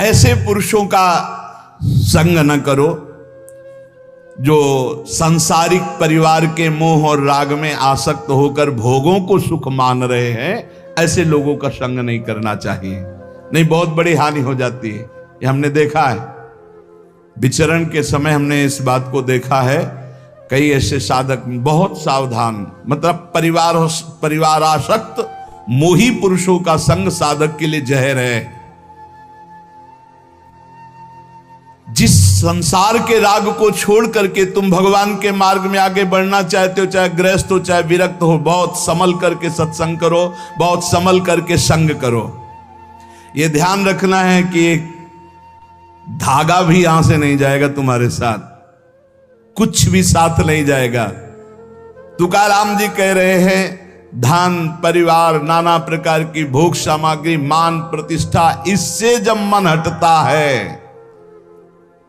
ऐसे पुरुषों का संग न करो जो सांसारिक परिवार के मोह और राग में आसक्त होकर भोगों को सुख मान रहे हैं। ऐसे लोगों का संग नहीं करना चाहिए, नहीं बहुत बड़ी हानि हो जाती है। ये हमने देखा है, विचरण के समय हमने इस बात को देखा है। कई ऐसे साधक बहुत सावधान, मतलब परिवारासक्त मोही पुरुषों का संग साधक के लिए जहर है। जिस संसार के राग को छोड़ करके तुम भगवान के मार्ग में आगे बढ़ना चाहते हो, चाहे गृहस्थ हो चाहे विरक्त हो, बहुत संभल करके सत्संग करो, बहुत संभल करके संग करो। यह ध्यान रखना है कि एक धागा भी यहां से नहीं जाएगा तुम्हारे साथ, कुछ भी साथ नहीं जाएगा। तुकाराम जी कह रहे हैं धन परिवार नाना प्रकार की भोग सामग्री मान प्रतिष्ठा, इससे जब मन हटता है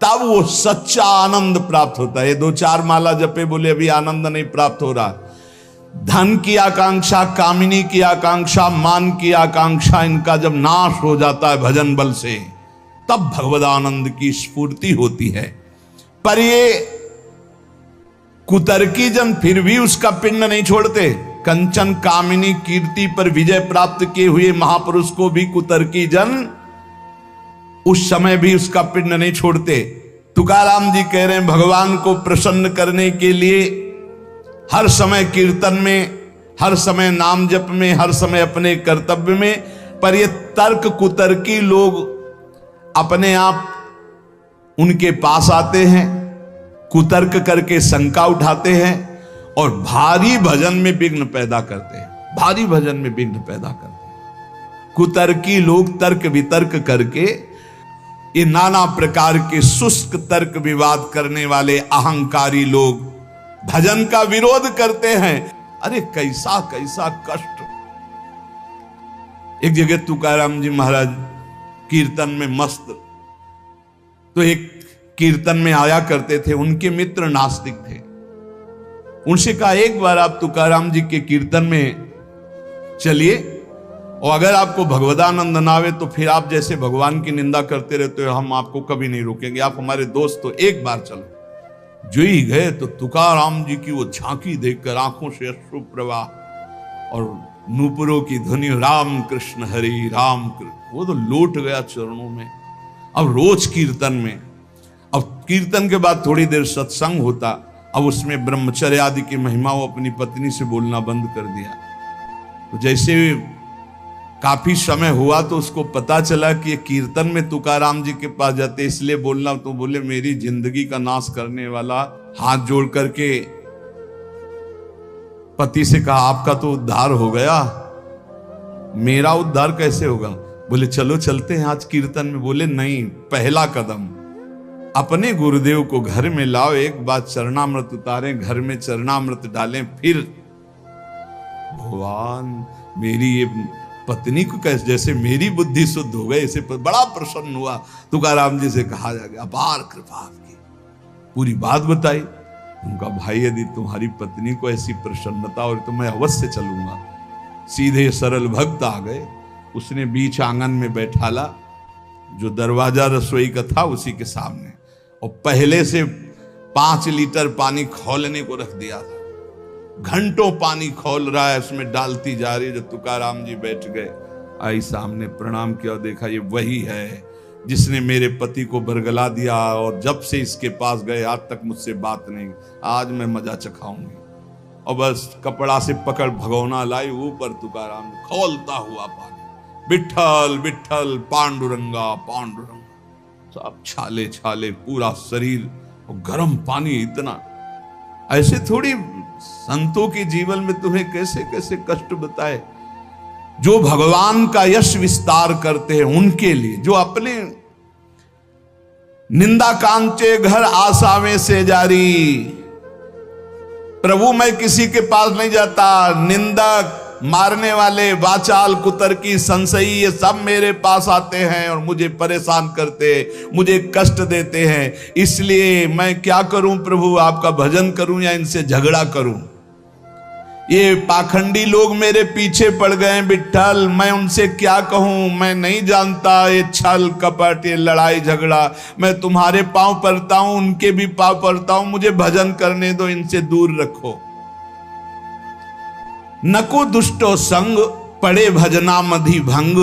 तब वो सच्चा आनंद प्राप्त होता है। ये 2-4 माला जपे बोले अभी आनंद नहीं प्राप्त हो रहा। धन की आकांक्षा, कामिनी की आकांक्षा, मान की आकांक्षा, इनका जब नाश हो जाता है भजन बल से, तब भगवदानंद की स्फूर्ति होती है। पर ये कुतर्की जन फिर भी उसका पिंड नहीं छोड़ते। कंचन कामिनी कीर्ति पर विजय प्राप्त किए हुए महापुरुष को भी कुतर्की जन उस समय भी उसका पिंड नहीं छोड़ते। तुकाराम जी कह रहे हैं भगवान को प्रसन्न करने के लिए हर समय कीर्तन में, हर समय नाम जप में, हर समय अपने कर्तव्य में। पर ये तर्क कुतर्की लोग अपने आप उनके पास आते हैं, कुतर्क करके शंका उठाते हैं और भारी भजन में विघ्न पैदा करते हैं, भारी भजन में विघ्न पैदा करते हैं। कुतर्की लोग तर्क वितर्क करके ये नाना प्रकार के शुष्क तर्क विवाद करने वाले अहंकारी लोग भजन का विरोध करते हैं। अरे कैसा कैसा कष्ट। एक जगह तुकाराम जी महाराज कीर्तन में मस्त, तो एक कीर्तन में आया करते थे, उनके मित्र नास्तिक थे। उनसे कहा एक बार आप तुकाराम जी के कीर्तन में चलिए और अगर आपको भगवदानंद ना आवे तो फिर आप जैसे भगवान की निंदा करते रहते हो, हम आपको कभी नहीं रोकेंगे, आप हमारे दोस्त हो, एक बार चलो। जो ही गए तो तुकाराम जी की वो झांकी देखकर आंखों से अश्रु प्रवाह और नूपुरों की ध्वनि राम कृष्ण हरि राम कृष्ण, वो तो लौट गया चरणों में। अब रोज कीर्तन में, अब कीर्तन के बाद थोड़ी देर सत्संग होता, अब उसमें ब्रह्मचर्य आदि की महिमा वो अपनी पत्नी से बोलना बंद कर दिया। तो जैसे काफी समय हुआ तो उसको पता चला कि ये कीर्तन में तुकाराम जी के पास जाते इसलिए बोलना, तो बोले मेरी जिंदगी का नाश करने वाला, हाथ जोड़ करके पति से कहा आपका तो उद्धार हो गया, मेरा उद्धार कैसे होगा? बोले चलो चलते हैं आज कीर्तन में। बोले नहीं, पहला कदम अपने गुरुदेव को घर में लाओ, एक बार चरणामृत उतारें, घर में चरणामृत डालें, फिर भगवान मेरी ये पत्नी को कैसे, जैसे मेरी बुद्धि शुद्ध हो गई, इसे बड़ा प्रसन्न हुआ। तुकाराम जी से कहा जा गया अपार कृपा आपकी, पूरी बात बताई। उनका भाई यदि तुम्हारी पत्नी को ऐसी प्रसन्नता और तो मैं अवश्य चलूंगा। सीधे सरल भक्त आ गए, उसने बीच आंगन में बैठाला, जो दरवाजा रसोई का था उसी के सामने, और पहले से 5 लीटर पानी खौलने को रख दिया था। घंटों पानी खौल रहा है, उसमें डालती जा रही है। जब तुकाराम जी बैठ गए, आई सामने प्रणाम किया और देखा ये वही है जिसने मेरे पति को बरगला दिया और जब से इसके पास गए आज तक मुझसे बात नहीं, आज मैं मजा चखाऊंगी। और बस कपड़ा से पकड़ भगोना लाई, ऊपर तुकाराम खौलता हुआ पानी, विठ्ठल विठ्ठल पांडुरंगा पांडुरंगा, सब छाले छाले पूरा शरीर, और गर्म पानी इतना। ऐसे थोड़ी संतों के जीवन में तुम्हें कैसे कैसे कष्ट बताए। जो भगवान का यश विस्तार करते हैं उनके लिए, जो अपने निंदा कांचे घर आसावे से जारी, प्रभु मैं किसी के पास नहीं जाता, निंदक मारने वाले वाचाल कुतर्की संशयी ये सब मेरे पास आते हैं और मुझे परेशान करते, मुझे कष्ट देते हैं। इसलिए मैं क्या करूं प्रभु, आपका भजन करूं या इनसे झगड़ा करूं? ये पाखंडी लोग मेरे पीछे पड़ गए विट्ठल, मैं उनसे क्या कहूं, मैं नहीं जानता ये छल कपट, ये लड़ाई झगड़ा। मैं तुम्हारे पांव पड़ता हूं, उनके भी पांव पड़ता हूं, मुझे भजन करने दो, इनसे दूर रखो। नको दुष्टो संग पड़े भजना मधि भंग,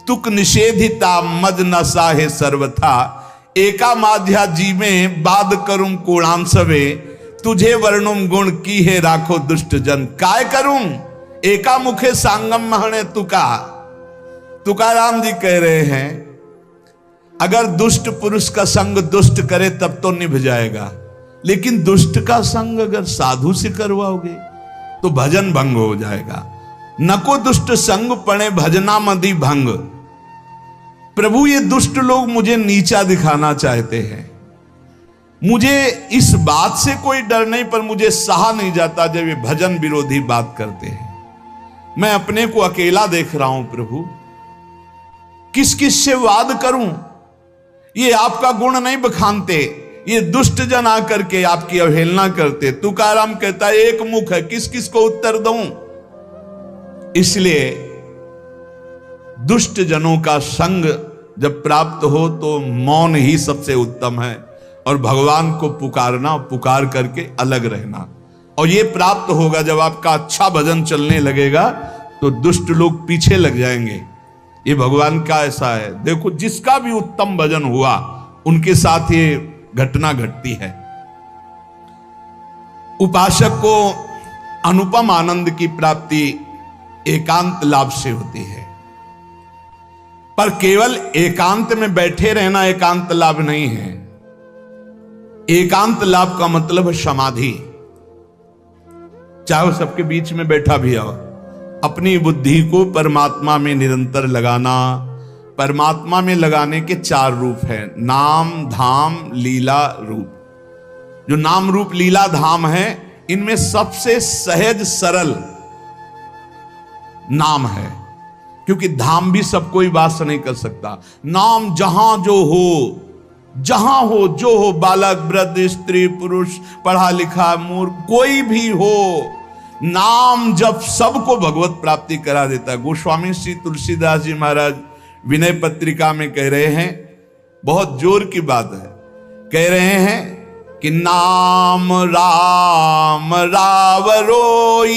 तुक निषेधिता मद नशा है सर्वथा। एका माध्या जी में बाद करूं कोणांसवे, तुझे वर्णुम गुण की है राखो दुष्ट जन। काय करूं एका मुखे सांगम महणे तुका। तुकाराम जी कह रहे हैं अगर दुष्ट पुरुष का संग दुष्ट करे तब तो निभ जाएगा, लेकिन दुष्ट का संग अगर साधु से करवाओगे तो भजन भंग हो जाएगा। नको दुष्ट संग पड़े भजना मदि भंग। प्रभु ये दुष्ट लोग मुझे नीचा दिखाना चाहते हैं, मुझे इस बात से कोई डर नहीं, पर मुझे सहा नहीं जाता जब ये भजन विरोधी बात करते हैं। मैं अपने को अकेला देख रहा हूं प्रभु, किस किस से वाद करूं। ये आपका गुण नहीं बखानते, ये दुष्ट जन आकर के आपकी अवहेलना करते। तुकाराम कहता है एक मुख है, किस किस को उत्तर दूं। इसलिए दुष्ट जनों का संग जब प्राप्त हो तो मौन ही सबसे उत्तम है, और भगवान को पुकारना, पुकार करके अलग रहना। और ये प्राप्त होगा जब आपका अच्छा भजन चलने लगेगा तो दुष्ट लोग पीछे लग जाएंगे। ये भगवान का ऐसा है। देखो जिसका भी उत्तम भजन हुआ उनके साथ ये घटना घटती है। उपासक को अनुपम आनंद की प्राप्ति एकांत लाभ से होती है, पर केवल एकांत में बैठे रहना एकांत लाभ नहीं है। एकांत लाभ का मतलब है समाधि। चाहे वो सबके बीच में बैठा भी हो, अपनी बुद्धि को परमात्मा में निरंतर लगाना। परमात्मा में लगाने के 4 रूप हैं, नाम धाम लीला रूप। जो नाम रूप लीला धाम है, इनमें सबसे सहज सरल नाम है, क्योंकि धाम भी सब कोई वास नहीं कर सकता। नाम जहां जो हो, जहां हो जो हो, बालक वृद्ध स्त्री पुरुष पढ़ा लिखा मूर्ख कोई भी हो, नाम जब सबको भगवत प्राप्ति करा देता है। गोस्वामी श्री तुलसीदास जी महाराज विनय पत्रिका में कह रहे हैं, बहुत जोर की बात है, कह रहे हैं कि नाम राम रावरोई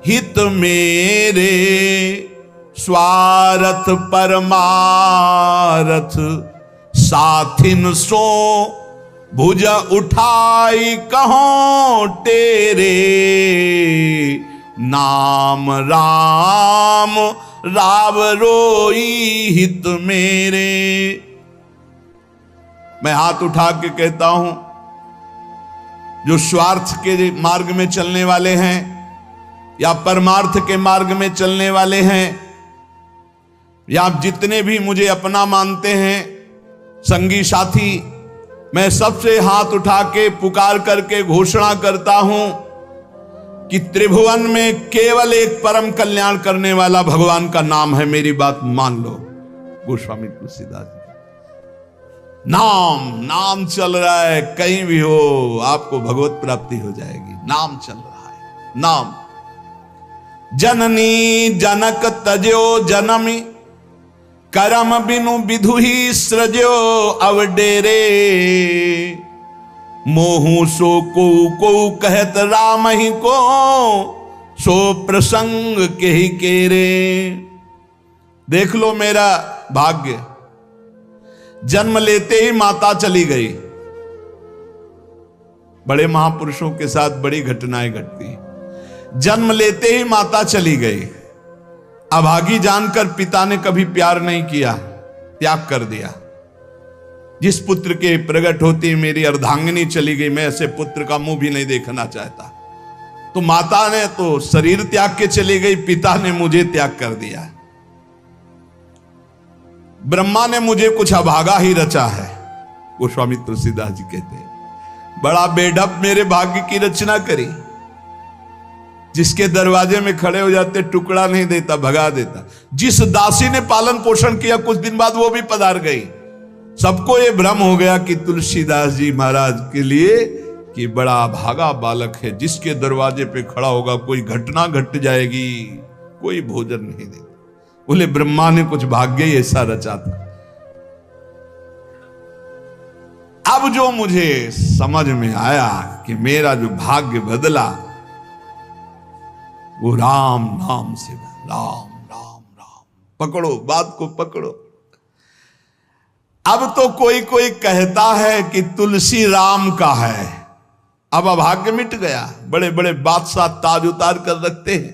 हित मेरे, स्वार्थ परमारथ साथिन सो भुज उठाई कहों तेरे। नाम राम रावरोई हित मेरे। मैं हाथ उठा के कहता हूं, जो स्वार्थ के मार्ग में चलने वाले हैं या परमार्थ के मार्ग में चलने वाले हैं, या आप जितने भी मुझे अपना मानते हैं संगी साथी, मैं सबसे हाथ उठा के पुकार करके घोषणा करता हूं कि त्रिभुवन में केवल एक परम कल्याण करने वाला भगवान का नाम है। मेरी बात मान लो। गोस्वामी तुलसीदास जी, नाम चल रहा है, कहीं भी हो आपको भगवत प्राप्ति हो जाएगी। नाम चल रहा है, नाम। जननी जनक तजो जनमी, करम बिनु विधु ही सृजो अवडेरे। मोहू सो को कहत राम ही को, सो प्रसंग के ही केरे। देख लो मेरा भाग्य, जन्म लेते ही माता चली गई। बड़े महापुरुषों के साथ बड़ी घटनाएं घटती। जन्म लेते ही माता चली गई। अभागी जानकर पिता ने कभी प्यार नहीं किया, त्याग कर दिया। जिस पुत्र के प्रकट होती मेरी अर्धांगिनी चली गई, मैं ऐसे पुत्र का मुंह भी नहीं देखना चाहता। तो माता ने तो शरीर त्याग के चली गई, पिता ने मुझे त्याग कर दिया। ब्रह्मा ने मुझे कुछ अभागा ही रचा है। गोस्वामी तुलसीदास जी कहते हैं, बड़ा बेढप मेरे भाग्य की रचना करी। जिसके दरवाजे में खड़े हो जाते टुकड़ा नहीं देता, भगा देता। जिस दासी ने पालन पोषण किया, कुछ दिन बाद वो भी पधार गई। सबको ये भ्रम हो गया कि तुलसीदास जी महाराज के लिए कि बड़ा भागा बालक है, जिसके दरवाजे पे खड़ा होगा कोई घटना घट जाएगी, कोई भोजन नहीं देगा। बोले ब्रह्मा ने कुछ भाग्य ही ऐसा रचा था। अब जो मुझे समझ में आया कि मेरा जो भाग्य बदला वो राम नाम से, राम राम राम। पकड़ो बात को, पकड़ो। अब तो कोई कोई कहता है कि तुलसी राम का है, अब अभाग्य मिट गया। बड़े बड़े बादशाह ताज उतार कर रखते हैं,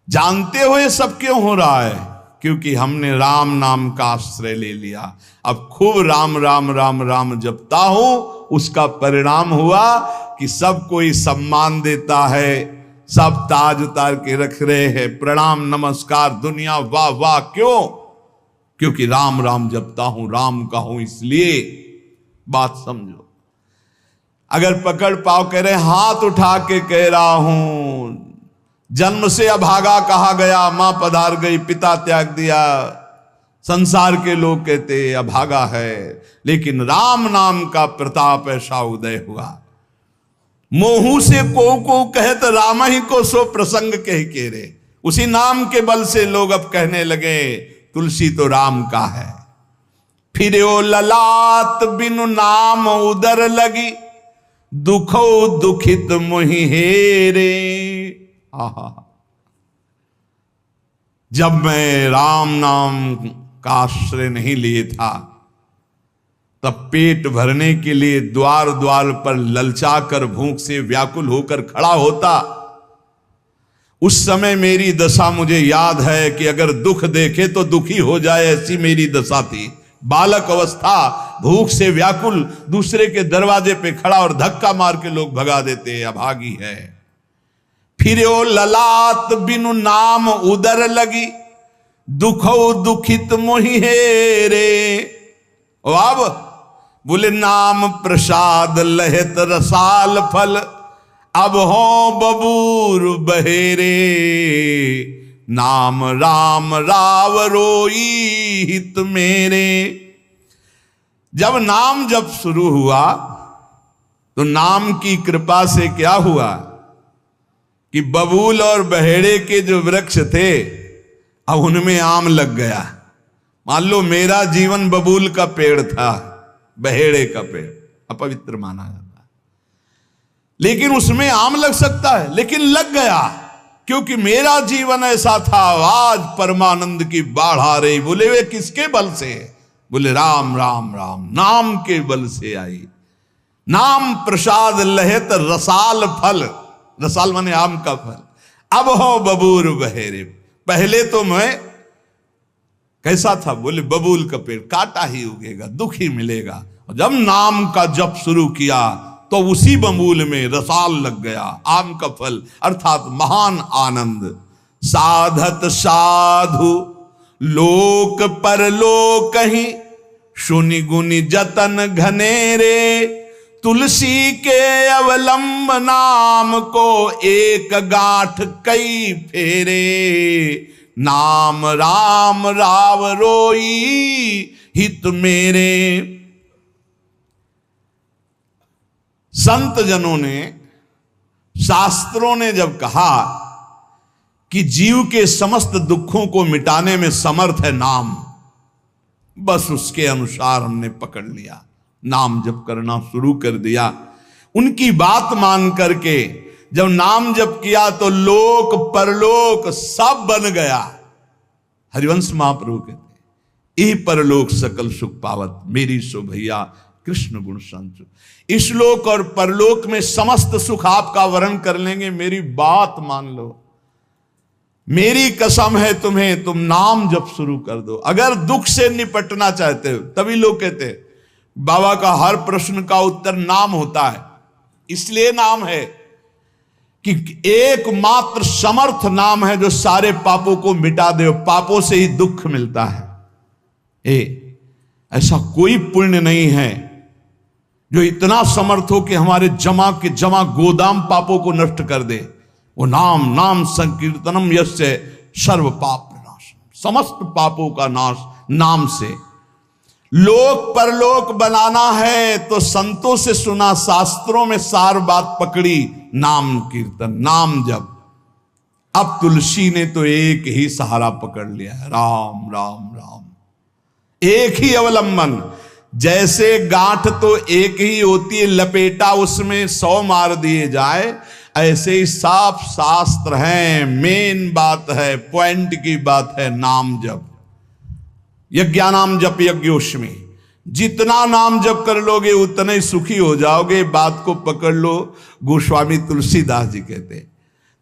जानते हुए सब क्यों हो रहा है? क्योंकि हमने राम नाम का आश्रय ले लिया। अब खूब राम राम राम राम जपता हूं, उसका परिणाम हुआ कि सब कोई सम्मान देता है, सब ताज उतार के रख रहे हैं, प्रणाम नमस्कार, दुनिया वाह वाह। क्यों? क्योंकि राम राम जपता हूं, राम का हूं, इसलिए। बात समझो। अगर पकड़ पाओ, कह रहे हाथ उठा के कह रहा हूं, जन्म से अभागा कहा गया, मां पधार गई, पिता त्याग दिया, संसार के लोग कहते अभागा है, लेकिन राम नाम का प्रताप ऐसा उदय हुआ। मोहू से को कहत राम ही को सो प्रसंग कह के रे। उसी नाम के बल से लोग अब कहने लगे तुलसी तो राम का है। फिर ओ ललाट बिनु नाम उदर लगी, दुखो दुखित मोहि हेरे। आहा, जब मैं राम नाम का आश्रय नहीं लिए था, तब पेट भरने के लिए द्वार द्वार पर ललचा कर भूख से व्याकुल होकर खड़ा होता। उस समय मेरी दशा मुझे याद है कि अगर दुख देखे तो दुखी हो जाए, ऐसी मेरी दशा थी। बालक अवस्था, भूख से व्याकुल, दूसरे के दरवाजे पे खड़ा और धक्का मार के लोग भगा देते, अभागी है। फिर ओ ललाट बिनु नाम उदर लगी, दुखो दुखित मोहि हेरे। अब बोले नाम प्रसाद लहत रसाल फल, अब हो बबूर बहेरे। नाम राम राव रोई हित मेरे। जब नाम जब शुरू हुआ तो नाम की कृपा से क्या हुआ कि बबूल और बहेड़े के जो वृक्ष थे, अब उनमें आम लग गया। मान लो मेरा जीवन बबूल का पेड़ था, बहेड़े का पेड़ अपवित्र माना जाता है, लेकिन उसमें आम लग सकता है, लेकिन लग गया क्योंकि मेरा जीवन ऐसा था। आज परमानंद की बाढ़ आ रही। बोले वे किसके बल से? बोले राम राम राम नाम के बल से आई। नाम प्रसाद लहत रसाल फल, रसाल माने आम का फल, अब हो बबूर बहेरे। पहले तो मैं कैसा था? बोले बबूल का पेड़, काटा ही उगेगा, दुख ही मिलेगा। और जब नाम का जप शुरू किया तो उसी बबूल में रसाल लग गया, आम का फल, अर्थात महान आनंद। साधत साधु लोक परलोक ही, सुनि गुनि जतन घनेरे। तुलसी के अवलंब नाम को, एक गांठ कई फेरे। नाम राम राव रोई हित मेरे। संत जनों ने, शास्त्रों ने जब कहा कि जीव के समस्त दुखों को मिटाने में समर्थ है नाम, बस उसके अनुसार हमने पकड़ लिया, नाम जप करना शुरू कर दिया। उनकी बात मान करके जब नाम जप किया तो लोक परलोक सब बन गया। हरिवंश महाप्रभु कहते यही परलोक सकल सुख पावत, मेरी सो भैया कृष्ण गुण संचु। इस लोक और परलोक में समस्त सुख आपका वर्ण कर लेंगे, मेरी बात मान लो, मेरी कसम है तुम्हें, तुम नाम जप शुरू कर दो। अगर दुख से निपटना चाहते हो, तभी लोग कहते हैं बाबा का हर प्रश्न का उत्तर नाम होता है। इसलिए नाम है कि एकमात्र समर्थ नाम है जो सारे पापों को मिटा दे। पापों से ही दुख मिलता है। ऐसा कोई पुण्य नहीं है जो इतना समर्थ हो कि हमारे जमा के जमा गोदाम पापों को नष्ट कर दे। वो नाम, नाम संकीर्तनम यस्य सर्व पाप नाश, समस्त पापों का नाश नाम से। लोक परलोक बनाना है तो संतों से सुना, शास्त्रों में सार बात पकड़ी, नाम कीर्तन नाम जप। अब तुलसी ने तो एक ही सहारा पकड़ लिया है, राम राम राम, एक ही अवलंबन। जैसे गांठ तो एक ही होती है, लपेटा उसमें 100 मार दिए जाए, ऐसे ही साफ शास्त्र हैं, मेन बात है, पॉइंट की बात है, नाम जप। यज्ञानाम जप यज्ञोष्मी, जितना नाम जप कर लोगे उतने ही सुखी हो जाओगे। बात को पकड़ लो। गोस्वामी तुलसीदास जी कहते हैं,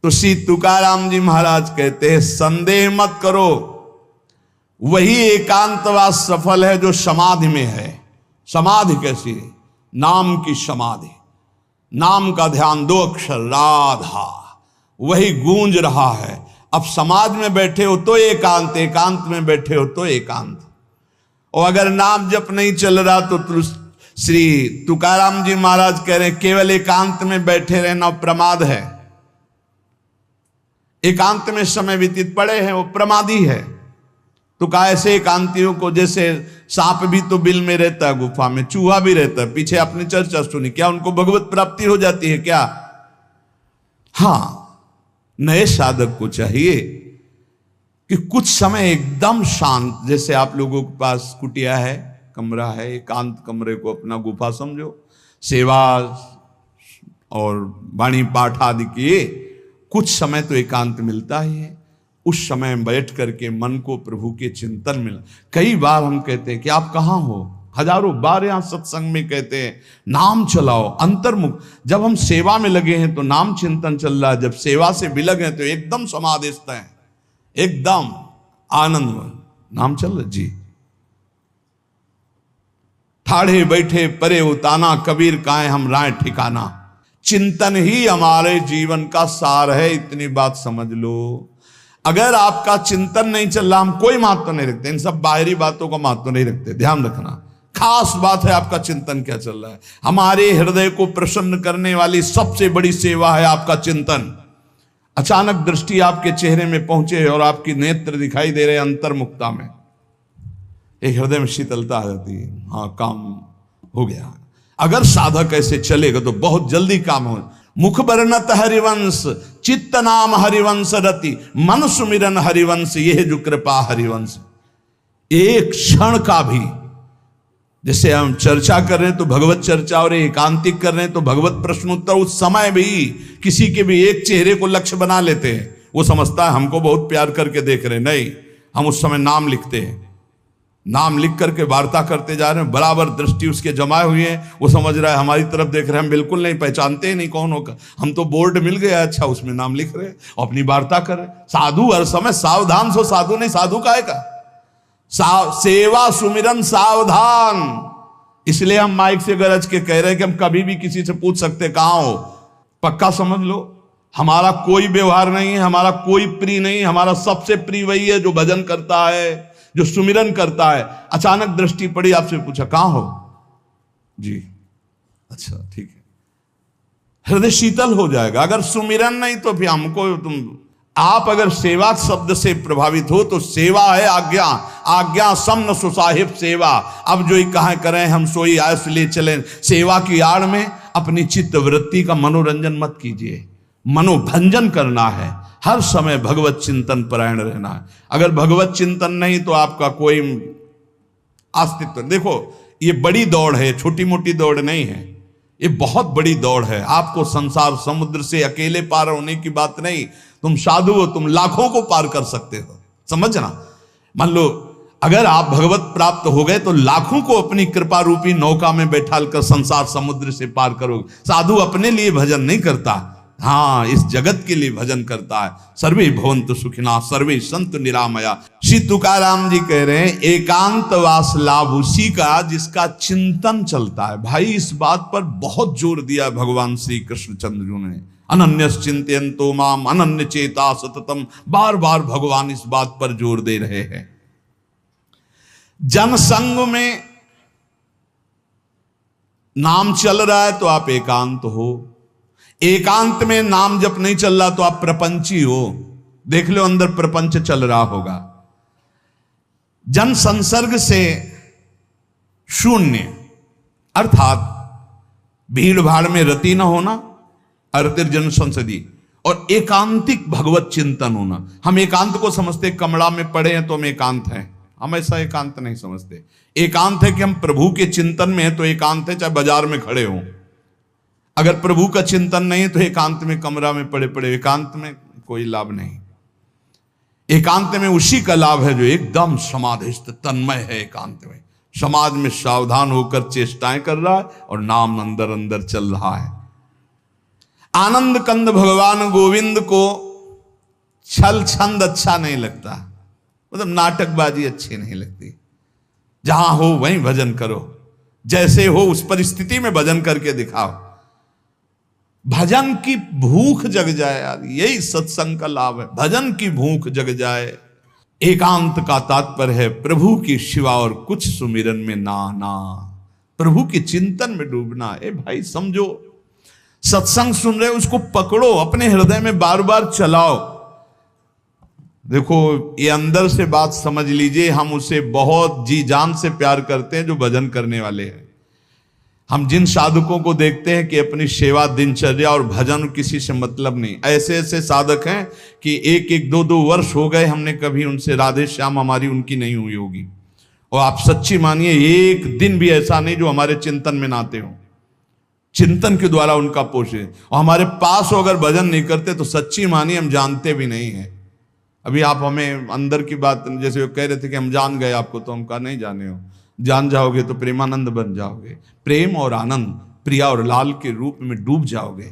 तो श्री तुकाराम जी महाराज कहते हैं, संदेह मत करो, वही एकांतवास सफल है जो समाधि में है। समाधि कैसी है? नाम की समाधि, नाम का ध्यान, 2 अक्षर राधा, वही गूंज रहा है। अब समाधि में बैठे हो तो एकांत, एकांत में बैठे हो तो एकांत। और अगर नाम जप नहीं चल रहा तो श्री तुकाराम जी महाराज कह रहे हैं, केवल एकांत में बैठे रहना प्रमाद है। एकांत में समय व्यतीत पड़े हैं वो प्रमादी है। तो कहा ऐसे एकांतियों को, जैसे सांप भी तो बिल में रहता है, गुफा में चूहा भी रहता है, पीछे आपने चर्चा सुनी, क्या उनको भगवत प्राप्ति हो जाती है क्या? हाँ, नए साधक को चाहिए कि कुछ समय एकदम शांत, जैसे आप लोगों के पास कुटिया है, कमरा है, एकांत कमरे को अपना गुफा समझो, सेवा और वाणी पाठ आदि किए, कुछ समय तो एकांत मिलता ही है। उस समय बैठ करके मन को प्रभु के चिंतन में, कई बार हम कहते हैं कि आप कहाँ हो, हजारों बार यहां सत्संग में कहते हैं नाम चलाओ, अंतर्मुख। जब हम सेवा में लगे हैं तो नाम चिंतन चल रहा है, जब सेवा से विलग हैं तो एकदम समाधिस्थ हैं, एकदम आनंद, नाम चल रहा जी। ठाढ़े बैठे परे उताना, कबीर काहे हम राय ठिकाना। चिंतन ही हमारे जीवन का सार है, इतनी बात समझ लो। अगर आपका चिंतन नहीं चल रहा, हम कोई महत्व नहीं रखते, इन सब बाहरी बातों का महत्व नहीं रखते, ध्यान रखना। खास बात है आपका चिंतन क्या चल रहा है। हमारे हृदय को प्रसन्न करने वाली सबसे बड़ी सेवा है आपका चिंतन। अचानक दृष्टि आपके चेहरे में पहुंचे और आपकी नेत्र दिखाई दे रहे अंतर्मुखता में, एक हृदय में शीतलता आ जाती है, हाँ काम हो गया। अगर साधक ऐसे चलेगा तो बहुत जल्दी काम हो। मुख बरनत हरिवंश, चित्त नाम हरिवंश रति, मन सुमिरन हरिवंश, यह जो कृपा हरिवंश। एक क्षण का भी, जैसे हम चर्चा कर रहे हैं तो भगवत चर्चा और एकांतिक कर रहे हैं तो भगवत प्रश्नोत्तर, उस समय भी किसी के भी एक चेहरे को लक्ष्य बना लेते हैं। वो समझता है हमको बहुत प्यार करके देख रहे हैं, नहीं, हम उस समय नाम लिखते हैं, नाम लिख करके वार्ता करते जा रहे हैं, बराबर दृष्टि उसके जमाए हुए हैं। वो समझ रहा है हमारी तरफ देख रहे हैं, हम बिल्कुल नहीं पहचानते ही नहीं कौन होगा, हम तो बोर्ड मिल गया, अच्छा उसमें नाम लिख रहे हैं, अपनी वार्ता कर रहे हैं। साधु हर समय सावधान सो, साधु नहीं, साधु काहे का, सेवा सुमिरन सावधान। इसलिए हम माइक से गरज के कह रहे हैं कि हम कभी भी किसी से पूछ सकते कहां हो। पक्का समझ लो, हमारा कोई व्यवहार नहीं है, हमारा कोई प्रिय नहीं, हमारा सबसे प्रिय वही है जो भजन करता है, जो सुमिरन करता है। अचानक दृष्टि पड़ी, आपसे पूछा कहां हो जी, अच्छा ठीक है, हृदय शीतल हो जाएगा। अगर सुमिरन नहीं तो फिर हमको आप अगर सेवा शब्द से प्रभावित हो तो सेवा है आज्ञा, आज्ञा समन सुसाहिब सेवा। अब जो ही कहा करें हम सोई आयस ले चलें, सेवा की आड़ में अपनी चित्त वृत्ति का मनोरंजन मत कीजिए, मनोभंजन करना है, हर समय भगवत चिंतन परायण रहना है। अगर भगवत चिंतन नहीं तो आपका कोई अस्तित्व, देखो ये बड़ी दौड़ है, छोटी मोटी दौड़ नहीं है, ये बहुत बड़ी दौड़ है। आपको संसार समुद्र से अकेले पार होने की बात नहीं, तुम साधु हो, तुम लाखों को पार कर सकते हो, समझना। मान लो अगर आप भगवत प्राप्त हो गए तो लाखों को अपनी कृपा रूपी नौका में बैठाल कर संसार समुद्र से पार करोगे। साधु अपने लिए भजन नहीं करता, हाँ इस जगत के लिए भजन करता है। सर्वे भवन्तु सुखिनः सर्वे सन्तु निरामया। श्री तुकाराम जी कह रहे हैं एकांतवास लाभ उसी का जिसका चिंतन चलता है। भाई इस बात पर बहुत जोर दिया भगवान श्री कृष्ण चंद्र ने, अनन्य चिंतयन्तो माम अनन्य चेता सततम, बार बार भगवान इस बात पर जोर दे रहे हैं। जनसंग में नाम चल रहा है तो आप एकांत हो, एकांत में नाम जब नहीं चल रहा तो आप प्रपंची हो। देख लो अंदर प्रपंच चल रहा होगा। जन संसर्ग से शून्य अर्थात भीड़ भाड़ में रति न होना, अर्तिर्जन संसदी, और एकांतिक भगवत चिंतन होना। हम एकांत को समझते कमरा में पड़े हैं तो हम एकांत हैं, हम ऐसा एकांत नहीं समझते। एकांत है कि हम प्रभु के चिंतन में हैं तो एकांत है, चाहे बाजार में खड़े हों। अगर प्रभु का चिंतन नहीं तो एकांत में कमरा में पड़े पड़े एकांत में कोई लाभ नहीं। एकांत में उसी का लाभ है जो एकदम समाधिस्थ तन्मय है, एकांत में समाज में सावधान होकर चेष्टाएं कर रहा है और नाम अंदर अंदर चल रहा है। आनंद कंद भगवान गोविंद को छल छंद अच्छा नहीं लगता, मतलब नाटकबाजी अच्छी नहीं लगती। जहां हो वहीं भजन करो, जैसे हो उस परिस्थिति में भजन करके दिखाओ। भजन की भूख जग जाए यार, यही सत्संग का लाभ है, भजन की भूख जग जाए। एकांत का तात्पर्य है प्रभु की शिवा और कुछ सुमिरन में ना ना, प्रभु के चिंतन में डूबना। ए भाई समझो, सत्संग सुन रहे उसको पकड़ो, अपने हृदय में बार बार चलाओ। देखो ये अंदर से बात समझ लीजिए, हम उसे बहुत जी जान से प्यार करते हैं जो भजन करने वाले हैं। हम जिन साधकों को देखते हैं कि अपनी सेवा दिनचर्या और भजन किसी से मतलब नहीं, ऐसे ऐसे साधक हैं कि एक एक दो दो वर्ष हो गए हमने कभी उनसे राधे श्याम हमारी उनकी नहीं हुई होगी। और आप सच्ची मानिए एक दिन भी ऐसा नहीं जो हमारे चिंतन में ना आते हो, चिंतन के द्वारा उनका पोषे। और हमारे पास हो अगर भजन नहीं करते तो सच्ची मानिए हम जानते भी नहीं है। अभी आप हमें अंदर की बात, जैसे वो कह रहे थे कि हम जान गए आपको, तो हम कहा नहीं जाने हो, जान जाओगे तो प्रेमानंद बन जाओगे, प्रेम और आनंद प्रिया और लाल के रूप में डूब जाओगे।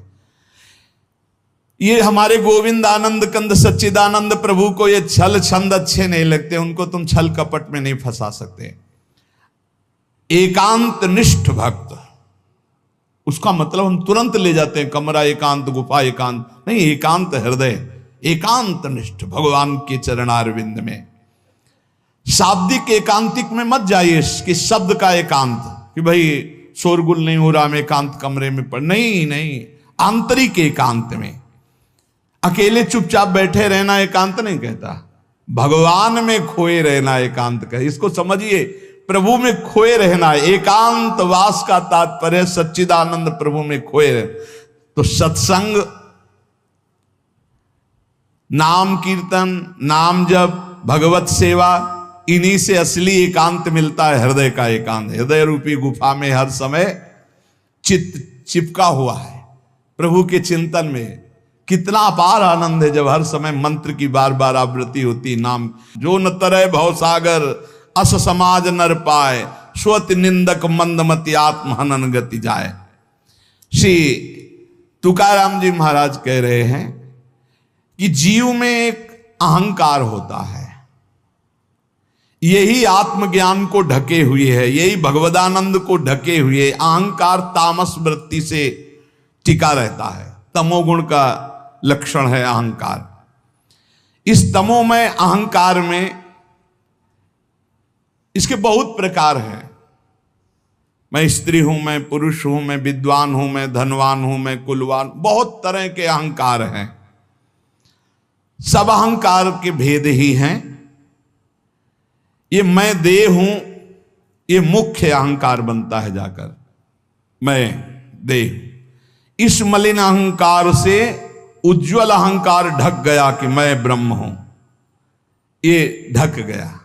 ये हमारे गोविंद आनंद कंद सच्चिदानंद प्रभु को ये छल छंद अच्छे नहीं लगते, उनको तुम छल कपट में नहीं फंसा सकते। एकांत निष्ठ भक्त, उसका मतलब हम तुरंत ले जाते हैं कमरा एकांत, गुफा एकांत नहीं, एकांत हृदय, एकांत निष्ठ भगवान के चरणारविंद में। शाब्दिक एकांतिक में मत जाइए कि शब्द का एकांत, कि भाई शोरगुल नहीं हो रहा, मैं एकांत कमरे में पढ़, नहीं नहीं, आंतरिक एकांत में। अकेले चुपचाप बैठे रहना एकांत नहीं कहता, भगवान में खोए रहना एकांत कहे। इसको समझिए, प्रभु में खोए रहना, एकांत वास का तात्पर्य सच्चिदानंद प्रभु में खोए रहे। तो सत्संग, नाम कीर्तन, नाम जप, भगवत सेवा, इन्हीं से असली एकांत मिलता है, हृदय का एकांत। हृदय रूपी गुफा में हर समय चित्त चिपका हुआ है प्रभु के चिंतन में। कितना अपार आनंद है जब हर समय मंत्र की बार बार आवृत्ति होती, नाम। जो न तरय भव सागर अस समाज नर पाए, स्वत निंदक मंदमति आत्म हनन गति जाए। श्री तुकाराम जी महाराज कह रहे हैं कि जीव में एक अहंकार होता है, यही आत्मज्ञान को ढके हुए है, यही भगवदानंद को ढके हुए। अहंकार तामस वृत्ति से टिका रहता है, तमोगुण का लक्षण है अहंकार। इस तमोमय अहंकार में इसके बहुत प्रकार हैं। मैं स्त्री हूं, मैं पुरुष हूं, मैं विद्वान हूं, मैं धनवान हूं, मैं कुलवान, बहुत तरह के अहंकार हैं। सब अहंकार के भेद ही हैं। ये मैं देह हूं, ये मुख्य अहंकार बनता है जाकर, मैं देह। इस मलिन अहंकार से उज्जवल अहंकार ढक गया कि मैं ब्रह्म हूं, ये ढक गया।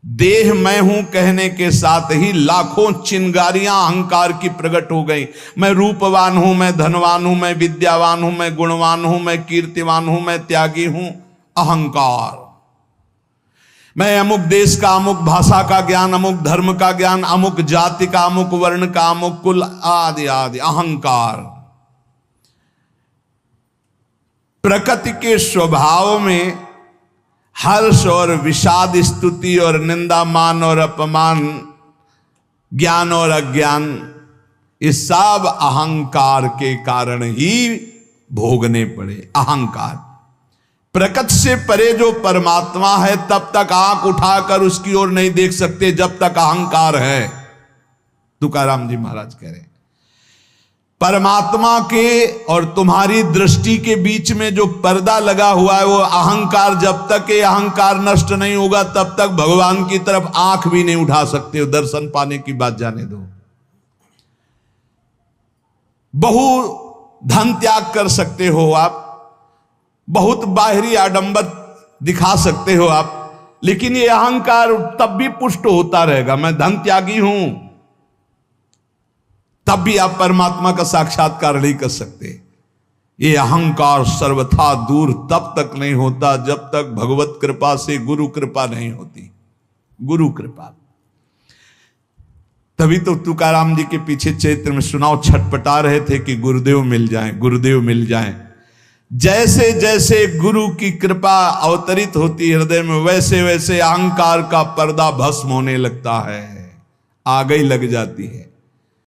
देह मैं हूं कहने के साथ ही लाखों चिंगारियां अहंकार की प्रकट हो गई। मैं रूपवान हूं, मैं धनवान हूं, मैं विद्यावान हूं, मैं गुणवान हूं, मैं कीर्तिवान हूं, मैं त्यागी हूं, अहंकार। मैं अमुक देश का, अमुक भाषा का ज्ञान, अमुक धर्म का ज्ञान, अमुक जाति का, अमुक वर्ण का, अमुक कुल आदि आदि, अहंकार। प्रकृति के स्वभाव में हर्ष और विषाद, स्तुति और निंदा, मान और अपमान, ज्ञान और अज्ञान, ये सब अहंकार के कारण ही भोगने पड़े। अहंकार। प्रकृति से परे जो परमात्मा है तब तक आंख उठाकर उसकी ओर नहीं देख सकते जब तक अहंकार है, तुकाराम जी महाराज कह रहे हैं। परमात्मा के और तुम्हारी दृष्टि के बीच में जो पर्दा लगा हुआ है वो अहंकार, जब तक ये अहंकार नष्ट नहीं होगा तब तक भगवान की तरफ आंख भी नहीं उठा सकते हो। दर्शन पाने की बात जाने दो। बहु धन त्याग कर सकते हो आप, बहुत बाहरी आडंबर दिखा सकते हो आप, लेकिन ये अहंकार तब भी पुष्ट होता रहेगा। मैं धन त्यागी हूं, तब भी आप परमात्मा का साक्षात्कार नहीं कर सकते। ये अहंकार सर्वथा दूर तब तक नहीं होता जब तक भगवत कृपा से गुरु कृपा नहीं होती। गुरु कृपा, तभी तो तुकाराम जी के पीछे चैत्र में सुनाओ छटपटा रहे थे कि गुरुदेव मिल जाएं, गुरुदेव मिल जाएं। जैसे जैसे गुरु की कृपा अवतरित होती हृदय में, वैसे वैसे अहंकार का पर्दा भस्म होने लगता है, आग ही लग जाती है।